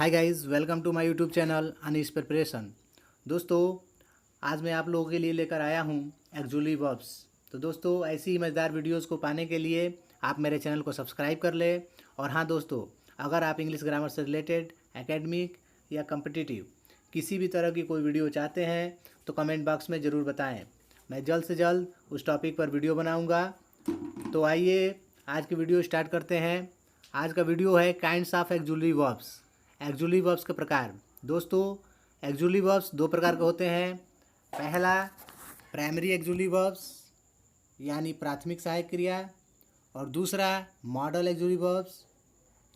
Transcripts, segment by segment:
Hi guys, welcome to my YouTube channel Anees preparation. दोस्तों, आज मैं आप लोगों के लिए लेकर आया हूँ एक्जुअली वर्ब्स। तो दोस्तों, ऐसी ही मज़ेदार वीडियोस को पाने के लिए आप मेरे चैनल को सब्सक्राइब कर लें। और हाँ दोस्तों, अगर आप इंग्लिश ग्रामर से रिलेटेड एकेडमिक या कम्पिटिटिव किसी भी तरह की कोई वीडियो चाहते हैं तो कमेंट बॉक्स में ज़रूर बताएँ। मैं जल्द से जल्द उस टॉपिक पर वीडियो बनाऊँगा। तो आइए आज की वीडियो स्टार्ट करते हैं। आज का वीडियो है kinds of actually verbs. Actually verbs के प्रकार। दोस्तों, एक्जुअली वर्ब्स दो प्रकार के होते हैं। पहला प्राइमरी एक्जुअली वर्ब्स यानी प्राथमिक सहायक क्रिया, और दूसरा मॉडल एक्जुअली वर्ब्स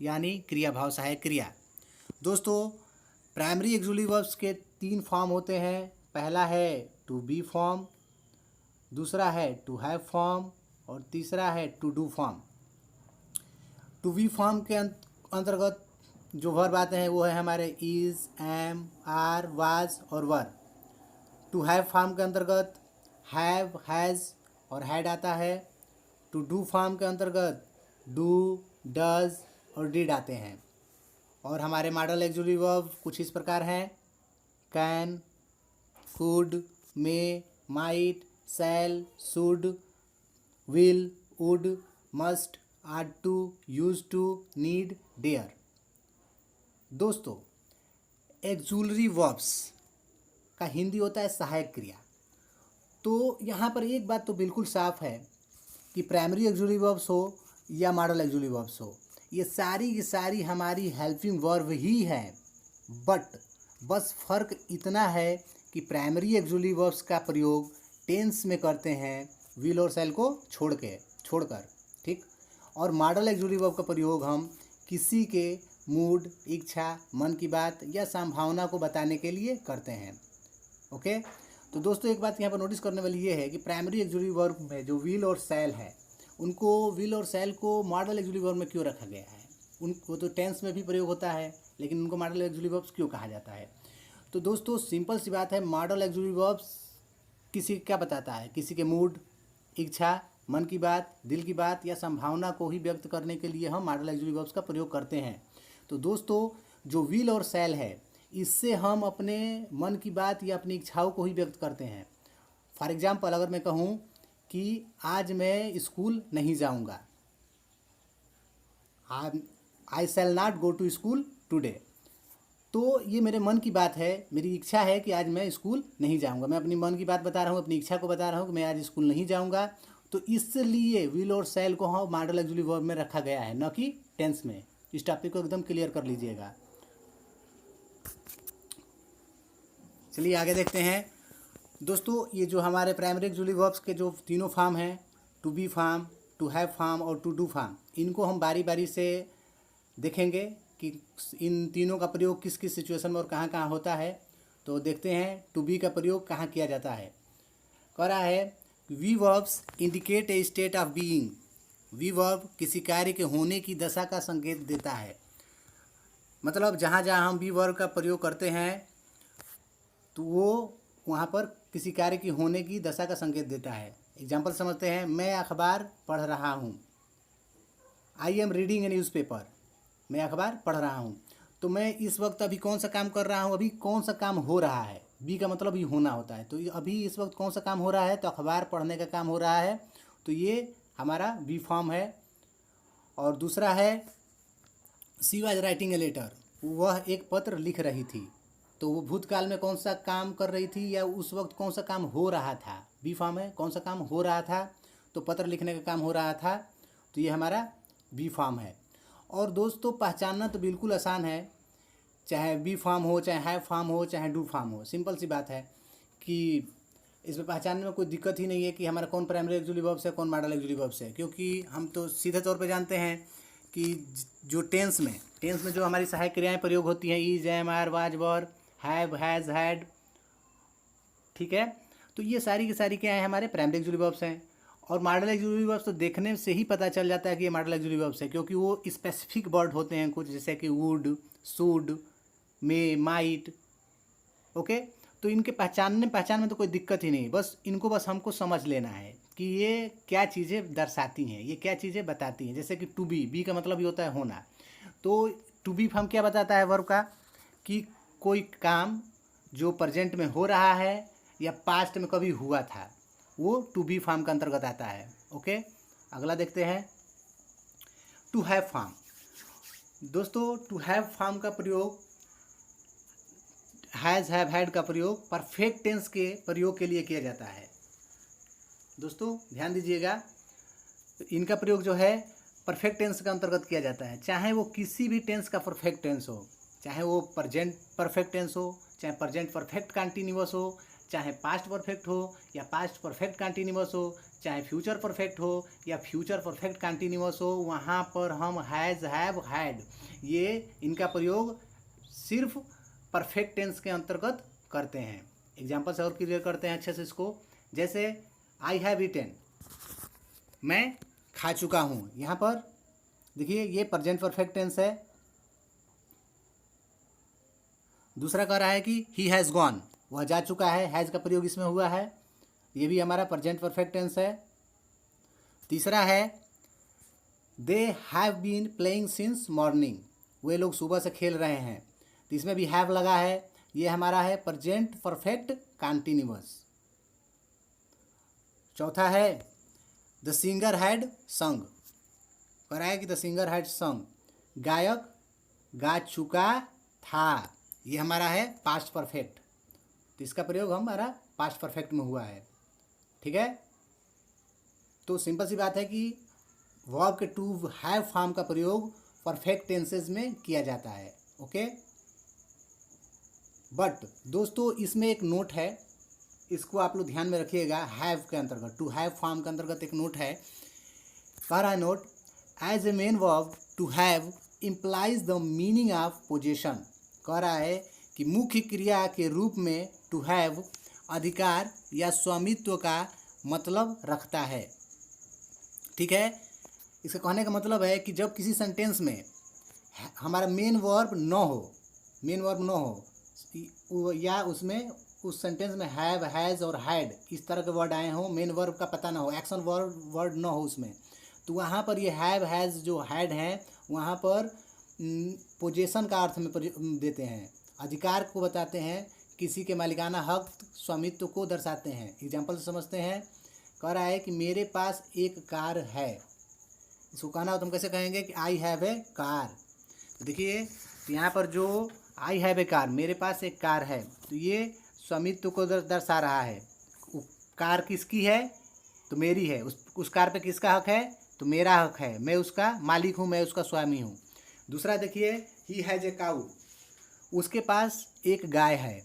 यानी क्रियाभाव सहायक क्रिया। दोस्तों, प्राइमरी एक्जुअली वर्ब्स के तीन फॉर्म होते हैं। पहला है टू बी फॉर्म, दूसरा है टू हैव फॉर्म, और तीसरा है to do form. To be form के अंतर्गत जो वर्ब आते हैं वो है हमारे इज़, एम, आर, वाज और वर। टू हैव फॉर्म के अंतर्गत हैव, हैज़ और हैड आता है। टू डू फॉर्म के अंतर्गत डू, डज और डिड आते हैं। और हमारे मॉडल एक्जुअली वर्ब कुछ इस प्रकार हैं: can, could, may, might, shall, should, will, would, must, are to, use to, need, dare. दोस्तों, एक्जुअली वर्ब्स का हिंदी होता है सहायक क्रिया। तो यहाँ पर एक बात तो बिल्कुल साफ है कि प्राइमरी एक्जुअली वर्ब्स हो या मॉडल एक्जुअली वर्ब्स हो, ये सारी की सारी हमारी हेल्पिंग वर्ब ही हैं। बट बस फ़र्क इतना है कि प्राइमरी एक्जुअली वर्ब्स का प्रयोग टेंस में करते हैं विल और शैल को छोड़कर, ठीक। और मॉडल एक्जुअली वर्ब का प्रयोग हम किसी के मूड, इच्छा, मन की बात या संभावना को बताने के लिए करते हैं। ओके। तो दोस्तों, एक बात यहाँ पर नोटिस करने वाली ये है कि प्राइमरी एक्जुअली वर्ब में जो विल और शैल है, उनको विल और शैल को मॉडल एक्जुअली वर्ब में क्यों रखा गया है? उनको तो टेंस में भी प्रयोग होता है, लेकिन उनको मॉडल एक्जुअली वर्ब्स क्यों कहा जाता है? तो दोस्तों, सिंपल सी बात है, मॉडल एक्जुअली वर्ब्स किसी क्या बताता है? किसी के मूड, इच्छा, मन की बात, दिल की बात या संभावना को ही व्यक्त करने के लिए हम मॉडल एक्जुअली वर्ब्स का प्रयोग करते हैं। तो दोस्तों, जो विल और शैल है, इससे हम अपने मन की बात या अपनी इच्छाओं को ही व्यक्त करते हैं। फॉर एग्जाम्पल, अगर मैं कहूँ कि आज मैं स्कूल नहीं जाऊँगा, I shall not go to school today, तो ये मेरे मन की बात है, मेरी इच्छा है कि आज मैं स्कूल नहीं जाऊँगा। मैं अपनी मन की बात बता रहा हूँ, अपनी इच्छा को बता रहा हूँ कि मैं आज स्कूल नहीं जाऊँगा। तो इसलिए विल और शैल को हम मॉडल एक्जुअली वर्ब में रखा गया है, न कि टेंस में। इस टॉपिक को एकदम क्लियर कर लीजिएगा। चलिए आगे देखते हैं। दोस्तों, ये जो हमारे प्राइमरी एक्जुअली वर्ब्स के जो तीनों फॉर्म हैं, to be form, to have form और टू डू फॉर्म, इनको हम बारी बारी से देखेंगे कि इन तीनों का प्रयोग किस किस सिचुएशन में और कहाँ कहाँ होता है। तो देखते हैं टू बी का प्रयोग कहाँ किया जाता है। कह रहा है be verbs indicate a state of being. Be verb किसी कार्य के होने की दशा का संकेत देता है। मतलब जहाँ जहाँ हम वी वर्ब का प्रयोग करते हैं तो वो वहाँ पर किसी कार्य की होने की दशा का संकेत देता है। एग्जाम्पल समझते हैं। मैं अखबार पढ़ रहा हूँ। I am reading A newspaper. मैं अखबार पढ़ रहा हूँ। तो मैं इस वक्त अभी कौन सा काम कर रहा हूँ? अभी कौन सा काम हो रहा है? बी का मतलब ये होना होता है। तो अभी इस वक्त कौन सा काम हो रहा है? तो अखबार पढ़ने का काम हो रहा है। तो ये हमारा बी फॉर्म है। और दूसरा है she was writing a letter. वह एक पत्र लिख रही थी। तो वो भूतकाल में कौन सा काम कर रही थी या उस वक्त कौन सा काम हो रहा था? बी फॉर्म है, कौन सा काम हो रहा था? तो पत्र लिखने का काम हो रहा था। तो ये हमारा बी फॉर्म है। और दोस्तों, पहचानना तो बिल्कुल आसान है, चाहे बी फॉर्म हो, चाहे हैव फॉर्म हो, चाहे डू फॉर्म हो। सिंपल सी बात है कि इसमें पहचानने में कोई दिक्कत ही नहीं है कि हमारा कौन प्राइमरी एक्जुअली वर्ब्स है, कौन मॉडल एक्जुअली वर्ब्स है। क्योंकि हम तो सीधे तौर पे जानते हैं कि जो टेंस में जो हमारी सहायक क्रियाएं प्रयोग होती हैं, is, am, are, was, were, have, has, had, ठीक है। तो ये सारी की सारी क्या है? हमारे प्राइमरी एक्जुअली वर्ब्स हैं। और मॉडल एक्जुअली वर्ब्स तो देखने से ही पता चल जाता है कि ये मॉडल एक्जुअली वर्ब्स है, क्योंकि वो स्पेसिफिक वर्ड होते हैं कुछ, जैसे कि would, should, may, might. Okay. तो इनके पहचान में तो कोई दिक्कत ही नहीं। बस इनको बस हमको समझ लेना है कि ये क्या चीज़ें दर्शाती हैं, ये क्या चीज़ें बताती हैं। जैसे कि टू बी, बी का मतलब ये होता है होना। तो टू बी फॉर्म क्या बताता है वर्ब का, कि कोई काम जो प्रेजेंट में हो रहा है या पास्ट में कभी हुआ था, वो टू बी फॉर्म के अंतर्गत आता है। ओके, अगला देखते हैं टू हैव फॉर्म। दोस्तों टू हैव फॉर्म का प्रयोग, हैज़ हैव हैड का प्रयोग परफेक्ट टेंस के प्रयोग के लिए किया जाता है। दोस्तों ध्यान दीजिएगा, इनका प्रयोग जो है परफेक्ट टेंस के अंतर्गत किया जाता है, चाहे वो किसी भी टेंस का परफेक्ट टेंस हो, चाहे वो प्रेजेंट परफेक्ट टेंस हो, चाहे प्रेजेंट परफेक्ट कंटिन्यूअस हो, चाहे पास्ट परफेक्ट हो या पास्ट परफेक्ट कंटिन्यूअस हो, चाहे फ्यूचर परफेक्ट हो या फ्यूचर परफेक्ट कंटिन्यूअस हो, वहाँ पर हम हैज़ हैव हैड ये इनका प्रयोग सिर्फ परफेक्ट टेंस के अंतर्गत करते हैं। एग्जाम्पल से और क्लियर करते हैं अच्छे से इसको, जैसे आई हैव ईटेन, मैं खा चुका हूँ। यहाँ पर देखिए ये प्रेजेंट परफेक्ट टेंस है। दूसरा कह रहा है कि ही हैज़ गॉन, वह जा चुका है, हैज़ का प्रयोग इसमें हुआ है, ये भी हमारा प्रेजेंट परफेक्ट टेंस है। तीसरा है they have been playing since morning, वे लोग सुबह से खेल रहे हैं, तो इसमें भी हैव लगा है, ये हमारा है प्रेजेंट परफेक्ट कंटिन्यूअस। चौथा है द सिंगर हैड संग, कह रहा है कि द सिंगर हैड संग, गायक गा चुका था, ये हमारा है पास्ट परफेक्ट, तो इसका प्रयोग हमारा पास्ट परफेक्ट में हुआ है। ठीक है, तो सिंपल सी बात है कि वर्ब के टू हैव फॉर्म का प्रयोग परफेक्ट टेंसेज में किया जाता है। ओके, बट दोस्तों इसमें एक नोट है, इसको आप लोग ध्यान में रखिएगा। हैव के अंतर्गत, टू हैव फॉर्म के अंतर्गत एक नोट है, कह रहा है note, as a main verb to have implies the meaning of possession, कह रहा है कि मुख्य क्रिया के रूप में टू हैव अधिकार या स्वामित्व का मतलब रखता है। ठीक है, इसका कहने का मतलब है कि जब किसी सेंटेंस में हमारा मेन वर्ब न हो या उसमें उस सेंटेंस में हैव, हैज़ और हैड इस तरह के वर्ड आए हों, मेन वर्ब का पता ना हो, एक्शन वर्ड न हो उसमें, तो वहाँ पर ये हैव, हैज़ जो हैड हैं वहाँ पर पोजेशन का अर्थ में देते हैं, अधिकार को बताते हैं, किसी के मालिकाना हक स्वामित्व को दर्शाते हैं। एग्जाम्पल से समझते हैं, कह रहा है कि मेरे पास एक कार है, इसको कहना हो तो हम कैसे कहेंगे कि आई हैव ए कार। तो देखिए यहाँ पर जो आई हैव ए कार, मेरे पास एक कार है, तो ये स्वामित्व को दर्शा रहा है। कार किसकी है, तो मेरी है। उस कार पे किसका हक है, तो मेरा हक है, मैं उसका मालिक हूँ, मैं उसका स्वामी हूँ। दूसरा देखिए ही हैज ए काऊ, उसके पास एक गाय है,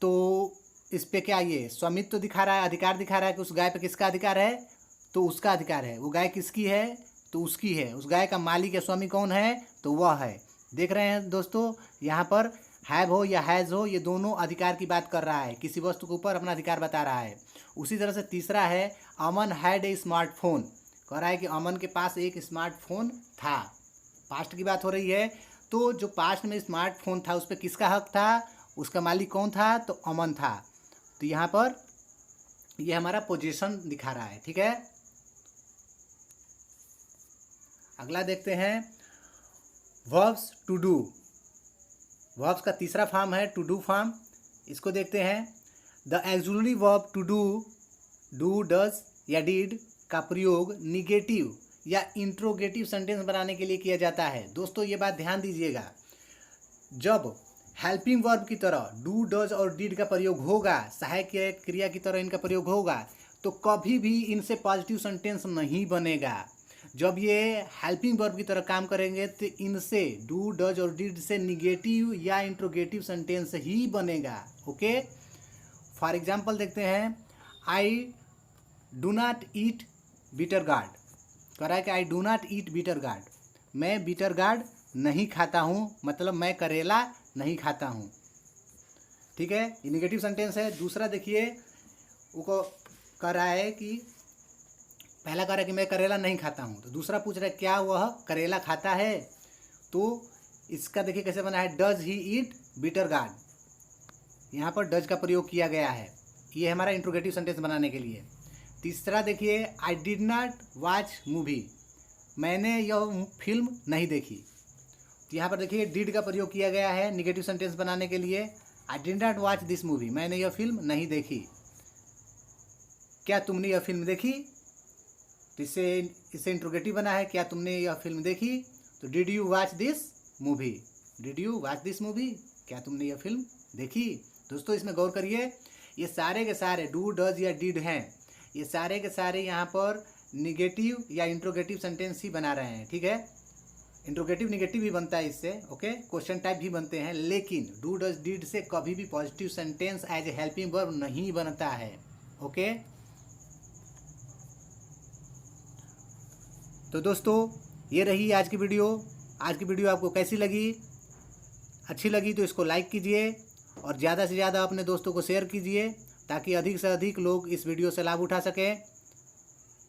तो इस पे क्या ये स्वामित्व दिखा रहा है, अधिकार दिखा रहा है कि उस गाय पे किसका अधिकार है, तो उसका अधिकार है। वो गाय किसकी है, तो उसकी है। उस गाय का मालिक या स्वामी कौन है, तो वह है। देख रहे हैं दोस्तों, यहाँ पर हैव हो या हैज़ हो, ये दोनों अधिकार की बात कर रहा है, किसी वस्तु के ऊपर अपना अधिकार बता रहा है। उसी तरह से तीसरा है अमन हैड ए स्मार्टफोन, कह रहा है कि अमन के पास एक स्मार्टफोन था, पास्ट की बात हो रही है, तो जो पास्ट में स्मार्टफोन था उस पर किसका हक था, उसका मालिक कौन था, तो अमन था। तो यहाँ पर ये हमारा पोजीशन दिखा रहा है। ठीक है, अगला देखते हैं वर्ब्स टू डू। वर्ब्स का तीसरा फॉर्म है टू डू फॉर्म, इसको देखते हैं। The auxiliary verb to do, does या डिड का प्रयोग निगेटिव या इंट्रोगेटिव सेंटेंस बनाने के लिए किया जाता है। दोस्तों ये बात ध्यान दीजिएगा, जब हेल्पिंग वर्ब की तरह डू, डज और डिड का प्रयोग होगा, सहायक क्रिया की तरह इनका प्रयोग होगा, तो कभी भी इनसे पॉजिटिव सेंटेंस नहीं बनेगा। जब ये हेल्पिंग वर्ब की तरह काम करेंगे तो इनसे डू, डज और डिड से निगेटिव या इंट्रोगेटिव सेंटेंस ही बनेगा। ओके, फॉर एग्जाम्पल देखते हैं, I do not eat bitter gourd, कह रहा है कि I do not eat bitter gourd, मैं बीटर गार्ड नहीं खाता हूँ, मतलब मैं करेला नहीं खाता हूँ। ठीक है, ये निगेटिव सेंटेंस है। दूसरा देखिए, वो कह रहा है कि पहला कह रहा है कि मैं करेला नहीं खाता हूँ, तो दूसरा पूछ रहा है क्या वह करेला खाता है, तो इसका देखिए कैसे बना है, does he eat bitter gourd, यहाँ पर डज का प्रयोग किया गया है, ये हमारा इंट्रोगेटिव सेंटेंस बनाने के लिए। तीसरा देखिए, I did not watch movie, मैंने यह फिल्म नहीं देखी, तो यहाँ पर देखिए डिड का प्रयोग किया गया है निगेटिव सेंटेंस बनाने के लिए। I did not watch this movie, मैंने यह फिल्म नहीं देखी। क्या तुमने यह फिल्म देखी, तो इससे इंट्रोगेटिव बना है, क्या तुमने यह फिल्म देखी। तो did you watch this movie, did you watch this movie, क्या तुमने यह फिल्म देखी। दोस्तों इसमें गौर करिए, ये सारे के सारे डू डज या डिड हैं, ये सारे के सारे यहाँ पर निगेटिव या इंट्रोगेटिव सेंटेंस ही बना रहे हैं। ठीक है, इंट्रोगेटिव निगेटिव भी बनता है इससे, ओके, क्वेश्चन टाइप भी बनते हैं, लेकिन डू डज डिड से कभी भी positive sentence as a helping verb नहीं बनता है। ओके, तो दोस्तों ये रही आज की वीडियो। आज की वीडियो आपको कैसी लगी, अच्छी लगी तो इसको लाइक कीजिए और ज़्यादा से ज़्यादा अपने दोस्तों को शेयर कीजिए ताकि अधिक से अधिक लोग इस वीडियो से लाभ उठा सकें।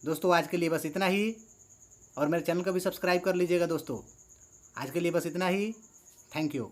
दोस्तों आज के लिए बस इतना ही, और मेरे चैनल को भी सब्सक्राइब कर लीजिएगा। दोस्तों आज के लिए बस इतना ही, थैंक यू।